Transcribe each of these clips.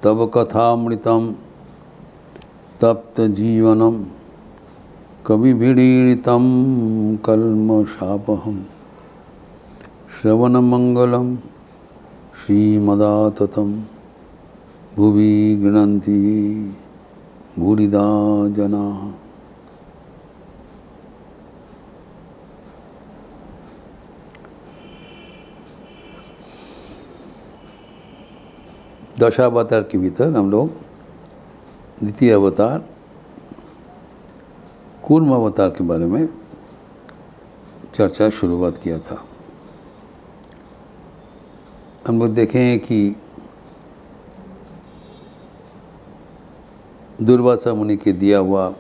तब कथामृतं तप्तजीवनं कविभिरीडितं कल्मषापहं श्रवणमंगलं श्रीमदाततं भुवि गृह्णन्ति भूरिदा जनाः। दशावतार के भीतर हम लोग द्वितीय अवतार कूर्म अवतार के बारे में चर्चा शुरुआत किया था। हम लोग देखें कि दुर्वासा मुनि के दिया हुआ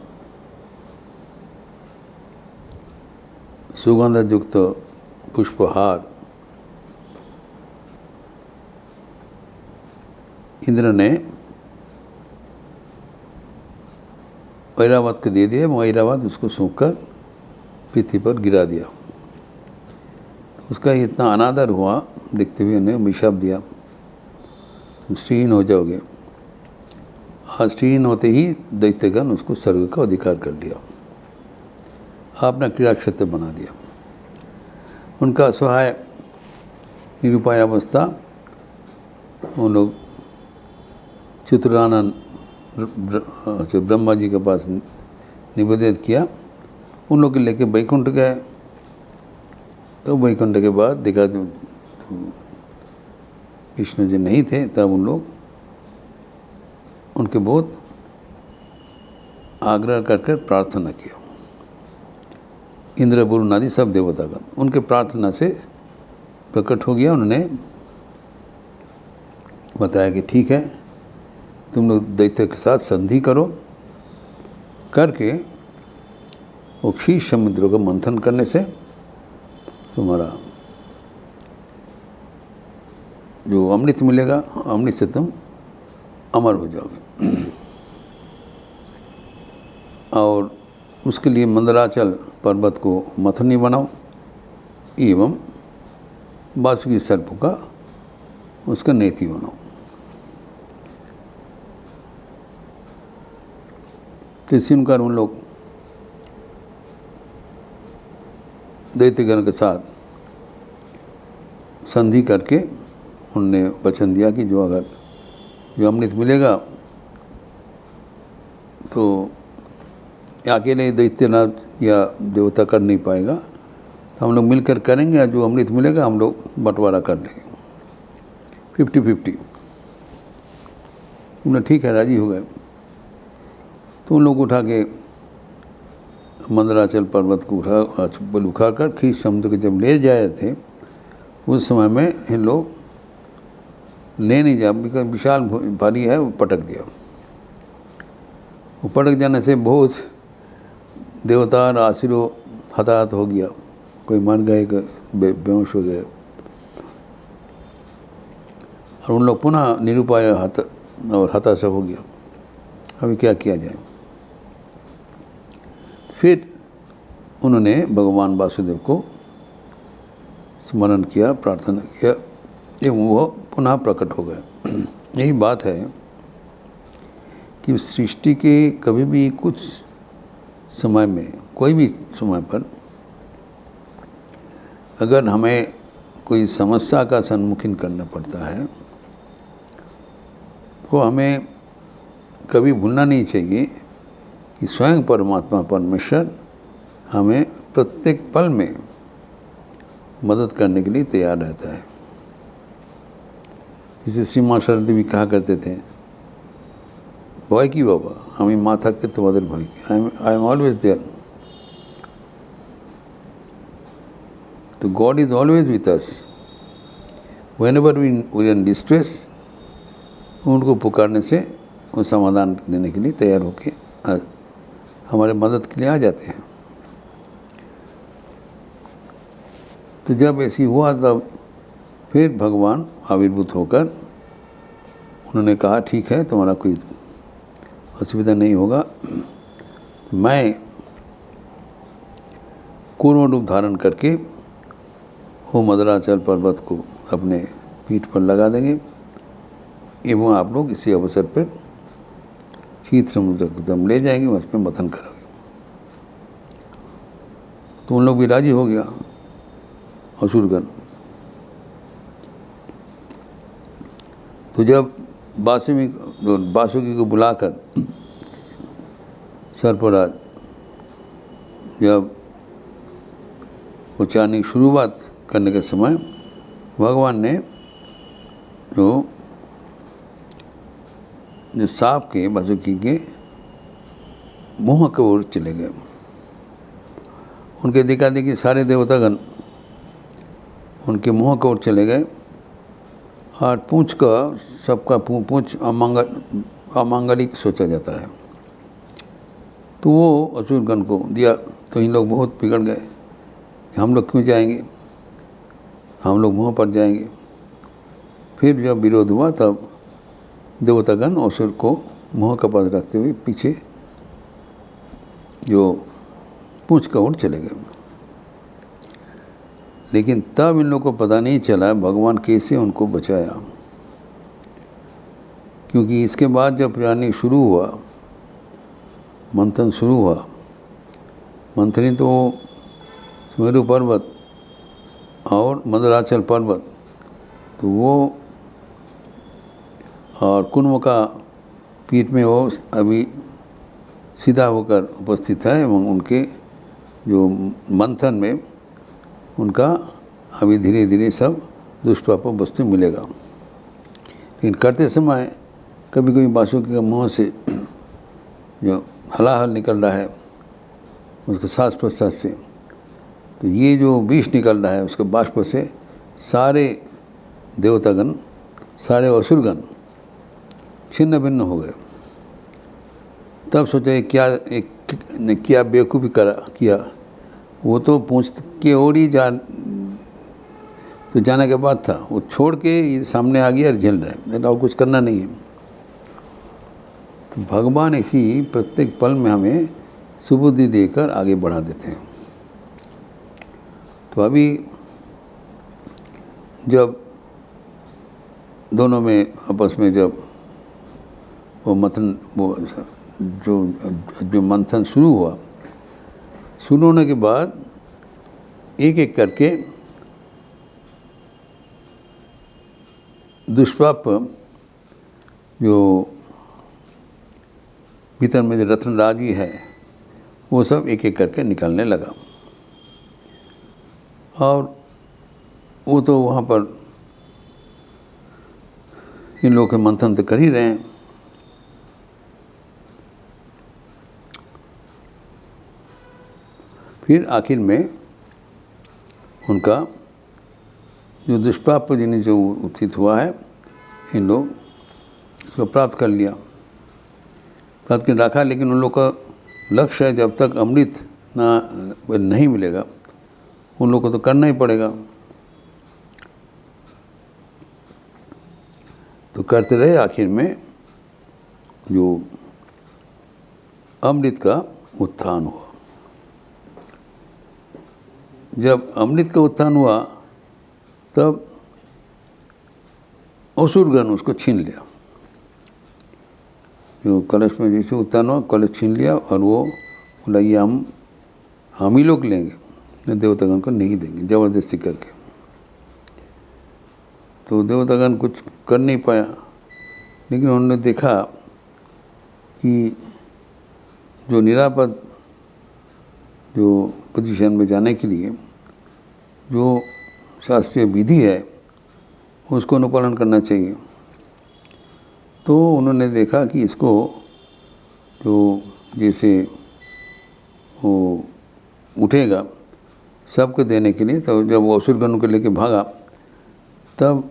सुगंध युक्त पुष्पहार इंद्र ने ऐरावत को दे दिया। ऐरावत उसको सूंघकर पृथ्वी पर गिरा दिया। तो उसका इतना अनादर हुआ, देखते हुए उन्हें अभिशाप दिया, तुम श्रीहीन हो जाओगे। आज श्रीहीन होते ही दैत्यगण उसको स्वर्ग का अधिकार कर लिया, अपना क्रीड़ा क्षेत्र बना दिया। उनका असहाय निरुपाय अवस्था उन लोग चित्रानंद ब्रह्मा जी के पास निवेदित किया। उन लोग के लेके वैकुंठ गए। तो वैकुंठ के बाद देखा तो विष्णु जी नहीं थे, तब उन लोग उनके बहुत आग्रह करके प्रार्थना किया। इंद्र वरुण आदि सब देवतागण उनके प्रार्थना से प्रकट हो गया। उन्होंने बताया कि ठीक है, तुम लोग दैत्य के साथ संधि करो, करके वो क्षीर समुद्र को मंथन करने से तुम्हारा जो अमृत मिलेगा, अमृत से तुम अमर हो जाओगे। और उसके लिए मंदराचल पर्वत को मथनी बनाओ एवं वासुकी सर्प का उसका नेति बनाओ। तो सुनकर उन लोग दैत्यगण के साथ संधि करके उनने वचन दिया कि जो अमृत मिलेगा तो अकेले दैत्यनाथ या देवता कर नहीं पाएगा, तो हम लोग मिलकर करेंगे। जो अमृत मिलेगा हम लोग बंटवारा कर लेंगे 50-50। उन्हें ठीक है, राजी हो गए। तो उन लोग उठा के मंदराचल पर्वत को उठा कर क्षीर समुद्र के जब ले जा रहे थे, उस समय में इन लोग ले नहीं जा, विशाल भारी है, वो पटक दिया। वो पटक जाने से बहुत देवता और आसुरों हताहत हो गया, कोई मर गए, बेहोश हो गए। और उन लोग पुनः निरुपाय और हताश हो गया। अभी क्या किया जाए? फिर उन्होंने भगवान वासुदेव को स्मरण किया, प्रार्थना किया एवं वो पुनः प्रकट हो गए। यही बात है कि सृष्टि के कभी भी कुछ समय में, कोई भी समय पर अगर हमें कोई समस्या का सम्मुखीन करना पड़ता है तो हमें कभी भूलना नहीं चाहिए कि स्वयं परमात्मा परमेश्वर हमें प्रत्येक पल में मदद करने के लिए तैयार रहता है। जिसे सीमा शरद भी कहा करते थे, भय की बाबा हमें माँ थकते तुम्हारे भय की, आई एम ऑलवेज देयर। तो God is always with us whenever we are in distress. उनको पुकारने से वो समाधान देने के लिए तैयार होके हमारे मदद के लिए आ जाते हैं। तो जब ऐसी हुआ तब फिर भगवान आविर्भूत होकर उन्होंने कहा ठीक है, तुम्हारा कोई असुविधा नहीं होगा। मैं कूर्म रूप धारण करके वो मदराचल पर्वत को अपने पीठ पर लगा देंगे एवं आप लोग इसी अवसर पर शीत समुद्र को दम ले जाएंगे, उस पर मथन करोगे। तो उन लोग भी राजी हो गया असुरगण। तो जब बासुकी को बुलाकर सर्पराज जब उच्चारने की शुरुआत करने के समय भगवान ने जो सांप के बासुकी के मुंह की ओर चले गए। उनके देखा देखी सारे देवतागण उनके मुंह की ओर चले गए और पूंछ का सबका पूंछ अमांगलिक सोचा जाता है। तो वो असुरगण को दिया तो इन लोग बहुत बिगड़ गए, हम लोग क्यों जाएंगे, हम लोग मुँह पर जाएंगे। फिर जब विरोध हुआ तब देवतागण असुर को मुँह का पास रखते हुए पीछे जो पूंछ का ओर चले गए। लेकिन तब इन लोगों को पता नहीं चला भगवान कैसे उनको बचाया, क्योंकि इसके बाद जब प्रयाण शुरू हुआ, मंथन शुरू हुआ, मंथनी तो सुमेरु पर्वत और मंदराचल पर्वत, तो वो और कुंभ का पीठ में वो अभी सीधा होकर उपस्थित है एवं उनके जो मंथन में उनका अभी धीरे धीरे सब दुष्प्राप वस्तु मिलेगा। लेकिन करते समय कभी कभी बासुकी के मुँह से जो हलाहल निकल रहा है उसके सांस प्रश्वास से, तो ये जो विष निकल रहा है उसके बाष्प से सारे देवतागण, सारे असुरगण छिन्न भिन्न हो गए। तब सोचा क्या बेवकूफ़ी किया, वो तो पूंछ के ओर ही तो जाने के बाद था, वो छोड़ के सामने आ गया और झेल रहा है, और कुछ करना नहीं है। भगवान इसी प्रत्येक पल में हमें सुबुद्धि देकर आगे बढ़ा देते हैं। तो अभी जब दोनों में आपस में जब वो जो मंथन शुरू हुआ, शुरू होने के बाद एक एक करके दुष्प्राप जो भीतर में जो रत्न राजी है वो सब एक एक करके निकलने लगा। और वो तो वहाँ पर इन लोगों के मंथन तो कर ही रहे हैं। फिर आखिर में उनका जो दुष्प्राप्य जिन्हें जो उत्थित हुआ है, इन लोग उसको प्राप्त कर लिया, प्राप्त कर रखा। लेकिन उन लोग का लक्ष्य है जब तक अमृत नहीं मिलेगा उन लोग को तो करना ही पड़ेगा। तो करते रहे, आखिर में जो अमृत का उत्थान हुआ। जब अमृत का उत्थान हुआ तब असुरगण उसको छीन लिया। जो कलश में जैसे उत्थान हुआ, कलश छीन लिया और वो बोला ये हम ही लोग लेंगे, देवतागण को नहीं देंगे, ज़बरदस्ती करके। तो देवतागण कुछ कर नहीं पाया, लेकिन उन्होंने देखा कि जो निरापद जो पोजीशन में जाने के लिए जो शास्त्रीय विधि है उसको अनुपालन करना चाहिए। तो उन्होंने देखा कि इसको जो जैसे वो उठेगा सबको देने के लिए, तो जब वो असुरगण को लेके भागा तब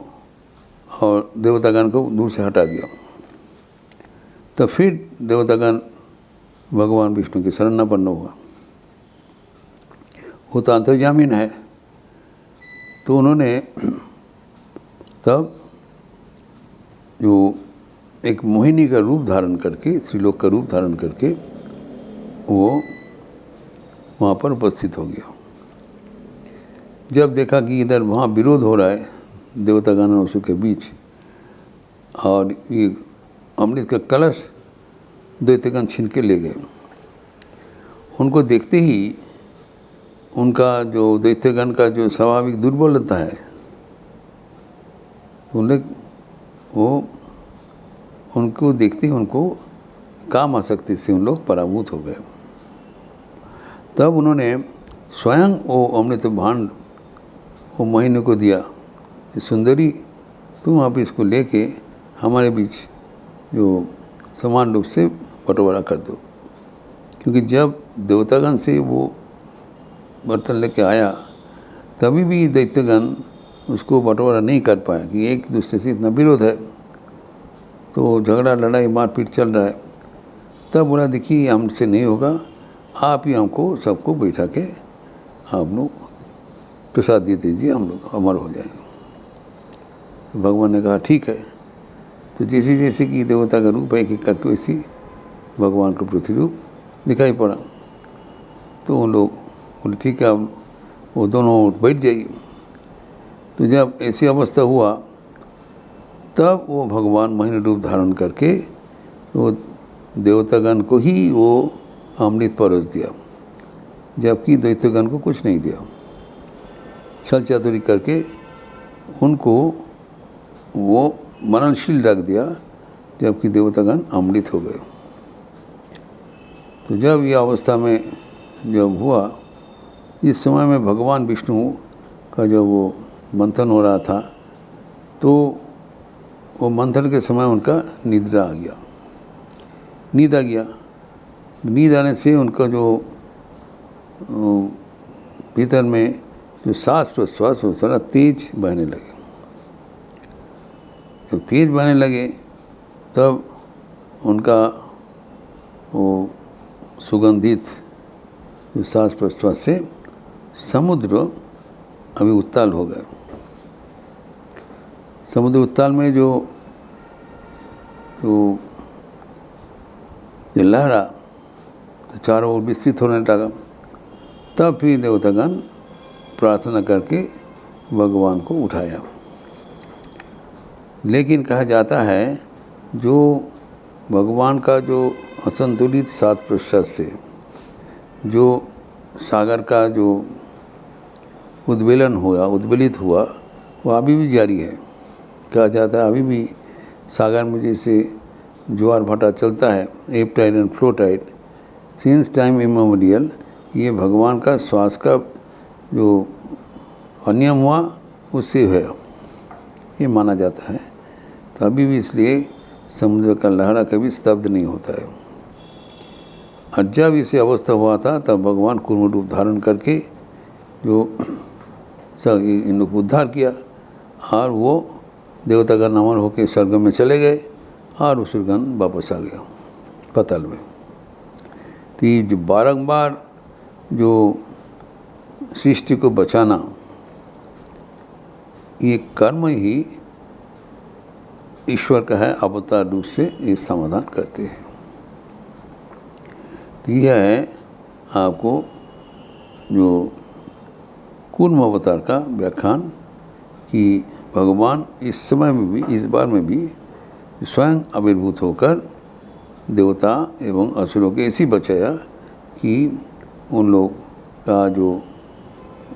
और देवतागण को दूर से हटा दिया। तब फिर देवतागण भगवान विष्णु की शरणापन्न हुआ। वो तो अंतर्यामीन है, तो उन्होंने तब जो एक मोहिनी का रूप धारण करके, स्त्रीलोक का रूप धारण करके वो वहाँ पर उपस्थित हो गया। जब देखा कि इधर वहाँ विरोध हो रहा है देवतागण और असुर के बीच, और ये अमृत का कलश दैत्यगण छीन के ले गए। उनको देखते ही उनका जो दैत्यगण का जो स्वाभाविक दुर्बलता है, वो उनको देखते ही उनको काम आसक्ति से उन लोग पराभूत हो गए। तब उन्होंने स्वयं वो अमृत भांड वो मोहिनी को दिया कि सुंदरी, तुम आप इसको लेके हमारे बीच जो समान रूप से बंटवारा कर दो। क्योंकि जब देवतागण से वो बर्तन लेके आया तभी भी दैत्यगण उसको बंटवारा नहीं कर पाया कि एक दूसरे से इतना विरोध है, तो झगड़ा लड़ाई मारपीट चल रहा है। तब बोला देखिए हमसे नहीं होगा, आप ही हमको सबको बैठा के आप लोग प्रसाद दे दीजिए, हम लोग अमर हो जाएंगे। तो भगवान ने कहा ठीक है। तो जैसे जैसे कि देवता का रूप एक एक करके वैसी भगवान का प्रतिरूप दिखाई पड़ा। तो उन लोग बोले ठीक है, अब वो दोनों बैठ जाइए। तो जब ऐसी अवस्था हुआ तब वो भगवान मोहिनी रूप धारण करके वो देवतागण को ही वो अमृत परोस दिया, जबकि दैत्यगण को कुछ नहीं दिया। छल चातुरी करके उनको वो मरणशील रख दिया, जबकि देवतागण अमृत हो गए। तो जब यह अवस्था में जब हुआ, इस समय में भगवान विष्णु का जब वो मंथन हो रहा था, तो वो मंथन के समय उनका निद्रा आ गया, नींद आ गया। नींद आने से उनका जो भीतर में जो सांस प्रश्वास वो सारा तेज बहने लगे। जब तेज बहने लगे तब उनका वो सुगंधित जो सांस प्रश्वास से समुद्र अभी उत्ताल हो गए। समुद्र उत्ताल में जो लहरा तो चारों ओर विस्तृत होने लगा। तब फिर देवतागण प्रार्थना करके भगवान को उठाया। लेकिन कहा जाता है जो भगवान का जो असंतुलित सांस प्रश्वास से जो सागर का जो उद्वेलित हुआ वो अभी भी जारी है। कहा जाता है अभी भी सागर में जैसे ज्वार भाटा चलता है, ebb tide and flow tide, since time immemorial, ये भगवान का श्वास का जो अनियम हुआ उससे है, ये माना जाता है। तो अभी भी इसलिए समुद्र का लहरा कभी स्तब्ध नहीं होता है। और जब इसे अवस्था हुआ था तब भगवान कूर्म रूप धारण करके जो इन लोग को उद्धार किया और वो देवता का नमन होकर स्वर्ग में चले गए और असुरगण वापस आ गया पताल में। तो ये जो बारंबार जो सृष्टि को बचाना, ये कर्म ही ईश्वर का है, अवतार रूप से ये समाधान करते हैं। तो यह है आपको जो कूर्म अवतार का व्याख्यान कि भगवान इस समय में भी, इस बार में भी स्वयं आविर्भूत होकर देवता एवं असुरों के ऐसी बचाया कि उन लोग का जो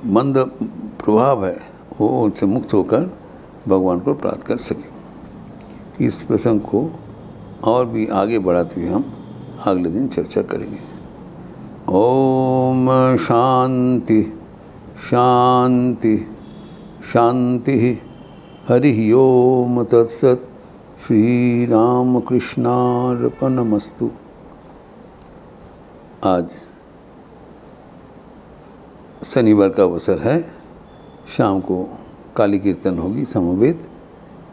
मंद प्रभाव है वो उनसे मुक्त होकर भगवान को प्राप्त कर सके। इस प्रसंग को और भी आगे बढ़ाते हुए हम अगले दिन चर्चा करेंगे। ओम शांति शांति शांति। हरि ओम तत्सत। श्री राम कृष्णार्पणमस्तु। आज शनिवार का अवसर है, शाम को काली कीर्तन होगी, समवेत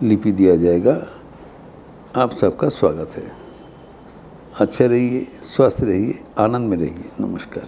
लिपि दिया जाएगा। आप सबका स्वागत है। अच्छे रहिए, स्वस्थ रहिए, आनंद में रहिए। नमस्कार।